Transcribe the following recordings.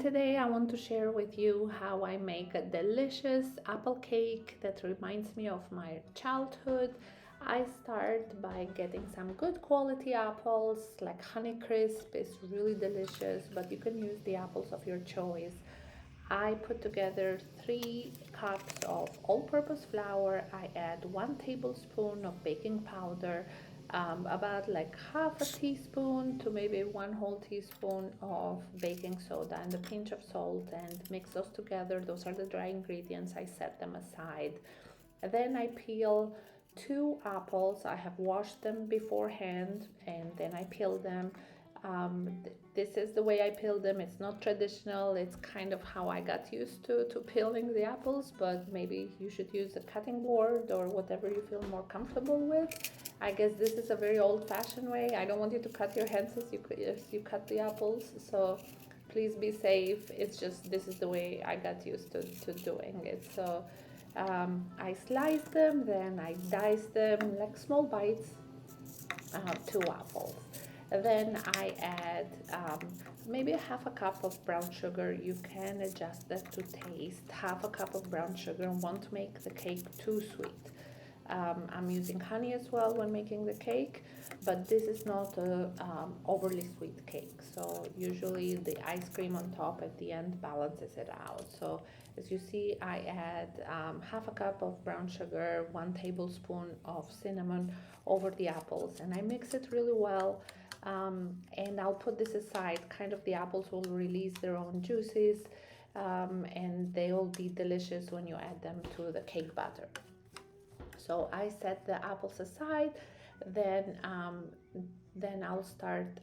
today I want to share with you how I make a delicious apple cake that reminds me of my childhood. I start by getting some good quality apples, like Honeycrisp is really delicious, but you can use the apples of your choice. I put together 3 cups of all-purpose flour. I add 1 tablespoon of baking powder, about like half a teaspoon to maybe 1 whole teaspoon of baking soda and a pinch of salt, and mix those together. Those are the dry ingredients. I set them aside. Then I peel 2 apples. I have washed them beforehand and then I peel them. This is the way I peel them. It's not traditional. It's kind of how I got used to peeling the apples, but maybe you should use a cutting board or whatever you feel more comfortable with. I guess this is a very old-fashioned way. I don't want you to cut your hands as you cut the apples, so please be safe. It's just this is the way I got used to doing it. So I slice them, then I dice them like small bites, 2 apples. Then I add maybe half a cup of brown sugar. You can adjust that to taste. Half a cup of brown sugar. Won't make the cake too sweet. I'm using honey as well when making the cake, but this is not a overly sweet cake. So usually the ice cream on top at the end balances it out. So as you see, I add half a cup of brown sugar, 1 tablespoon of cinnamon over the apples, and I mix it really well. And I'll put this aside. Kind of the apples will release their own juices, and they will be delicious when you add them to the cake batter. So I set the apples aside, then I'll start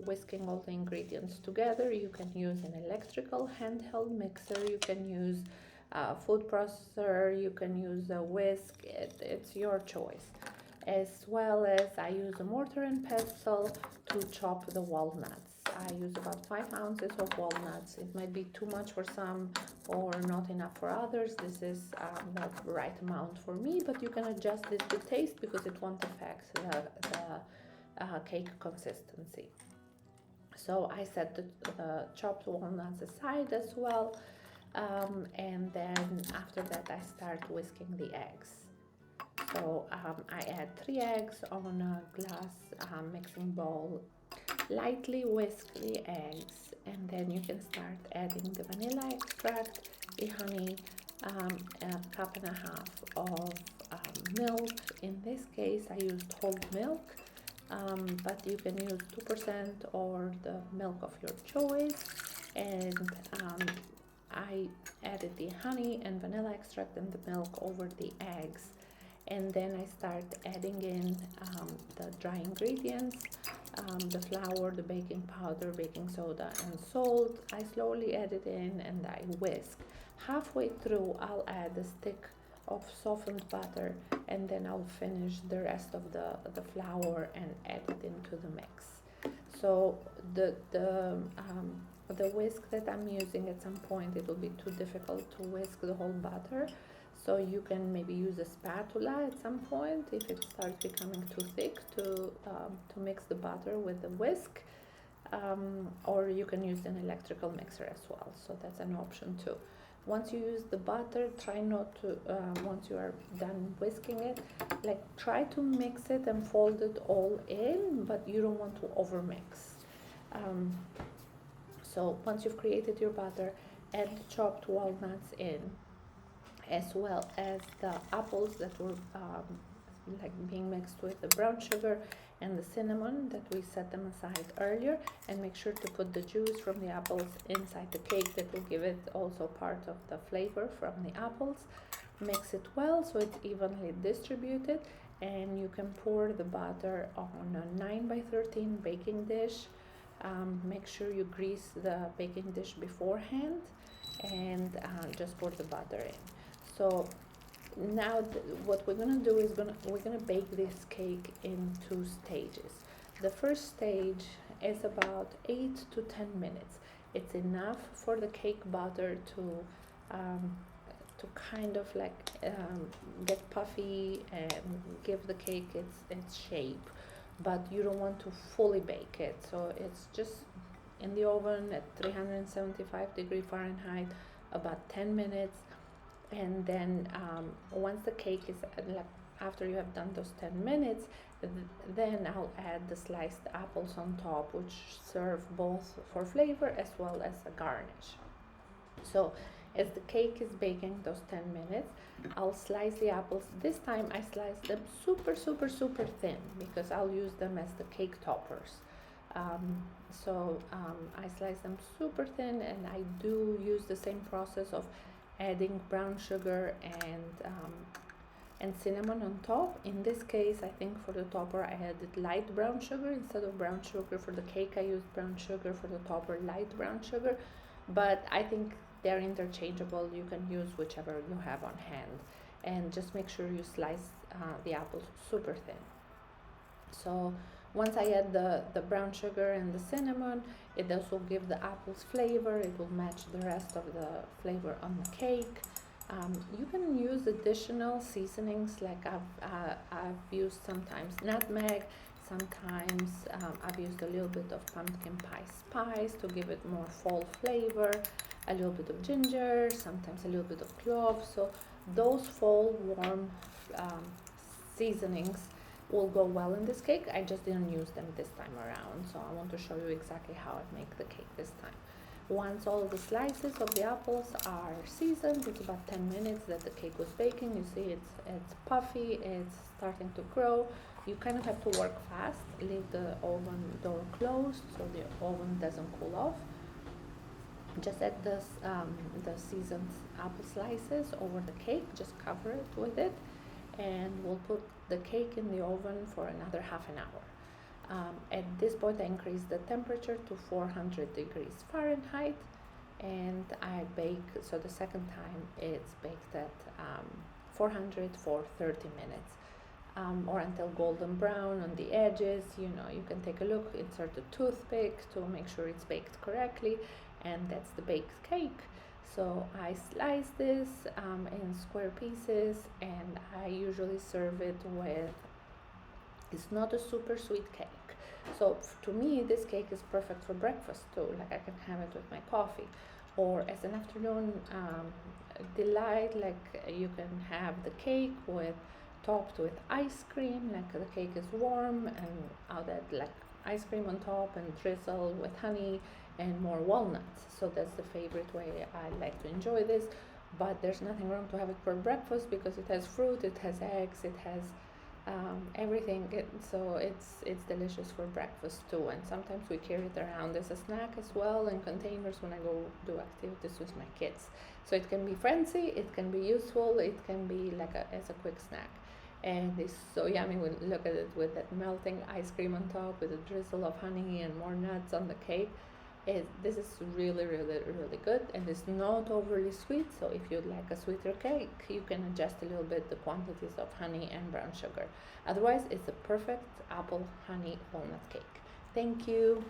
whisking all the ingredients together. You can use an electrical handheld mixer, you can use a food processor, you can use a whisk, it's your choice. As well as I use a mortar and pestle to chop the walnuts. I use about 5 ounces of walnuts. It might be too much for some or not enough for others. This is the right amount for me, but you can adjust this to taste because it won't affect the cake consistency. So I set the chopped walnuts aside as well, and then after that I start whisking the eggs. So I add 3 eggs on a glass mixing bowl. Lightly whisk the eggs, and then you can start adding the vanilla extract, the honey, a cup and a half of milk. In this case I used whole milk, but you can use 2% or the milk of your choice. And I added the honey and vanilla extract and the milk over the eggs, and then I start adding in the dry ingredients, the flour, the baking powder, baking soda, and salt. I slowly add it in and I whisk. Halfway through I'll add a stick of softened butter, and then I'll finish the rest of the flour and add it into the mix. So the whisk that I'm using, at some point it will be too difficult to whisk the whole butter, so you can maybe use a spatula at some point if it starts becoming too thick to mix the butter with the whisk, or you can use an electrical mixer as well, so that's an option too. Once you use the butter, try not to, once you are done whisking it, like try to mix it and fold it all in, but you don't want to overmix. So once you've created your butter, add the chopped walnuts in, as well as the apples that were like being mixed with the brown sugar and the cinnamon that we set them aside earlier, and make sure to put the juice from the apples inside the cake. That will give it also part of the flavor from the apples. Mix it well so it's evenly distributed, and you can pour the butter on a 9 by 13 baking dish. Make sure you grease the baking dish beforehand, and just pour the butter in. So now what we're gonna do is we're gonna bake this cake in 2 stages. The first stage is about 8 to 10 minutes. It's enough for the cake batter to kind of like get puffy and give the cake its shape, but you don't want to fully bake it. So it's just in the oven at 375 degree Fahrenheit about 10 minutes. And then once the cake is like after you have done those 10 minutes, then I'll add the sliced apples on top, which serve both for flavor as well as a garnish. So as the cake is baking those 10 minutes, I'll slice the apples. This time I slice them super, super, super thin because I'll use them as the cake toppers. I slice them super thin, and I do use the same process of adding brown sugar and cinnamon on top. In this case, I think for the topper I added light brown sugar instead of brown sugar. For the cake I used brown sugar, for the topper light brown sugar, but I think they're interchangeable. You can use whichever you have on hand, and just make sure you slice the apples super thin. So once I add the brown sugar and the cinnamon, it also gives the apples flavor. It will match the rest of the flavor on the cake. You can use additional seasonings, like I've used sometimes nutmeg, sometimes I've used a little bit of pumpkin pie spice to give it more fall flavor, a little bit of ginger, sometimes a little bit of cloves. So those fall warm seasonings will go well in this cake. I just didn't use them this time around, so I want to show you exactly how I make the cake this time. Once all the slices of the apples are seasoned, it's about 10 minutes that the cake was baking. You see it's puffy, it's starting to grow. You kind of have to work fast, leave the oven door closed so the oven doesn't cool off. Just add the seasoned apple slices over the cake, just cover it with it, and we'll put the cake in the oven for another half an hour. At this point I increase the temperature to 400 degrees Fahrenheit, and I bake, so the second time it's baked at 400 for 30 minutes, or until golden brown on the edges. You can take a look, insert a toothpick to make sure it's baked correctly, and that's the baked cake. So I slice this in square pieces, and I usually serve it with, it's not a super sweet cake. So to me, this cake is perfect for breakfast too. Like I can have it with my coffee, or as an afternoon delight. Like you can have the cake topped with ice cream. Like the cake is warm, and I'll add like ice cream on top and drizzle with honey and more walnuts. So that's the favorite way I like to enjoy this. But there's nothing wrong to have it for breakfast because it has fruit, it has eggs, it has everything. So it's delicious for breakfast too. And sometimes we carry it around as a snack as well in containers when I go do activities with my kids. So it can be fancy, it can be useful, it can be like as a quick snack. And it's so yummy when you look at it with that melting ice cream on top, with a drizzle of honey and more nuts on the cake. This is really, really, really good, and it's not overly sweet. So if you'd like a sweeter cake, you can adjust a little bit the quantities of honey and brown sugar. Otherwise, it's a perfect apple honey walnut cake. Thank you.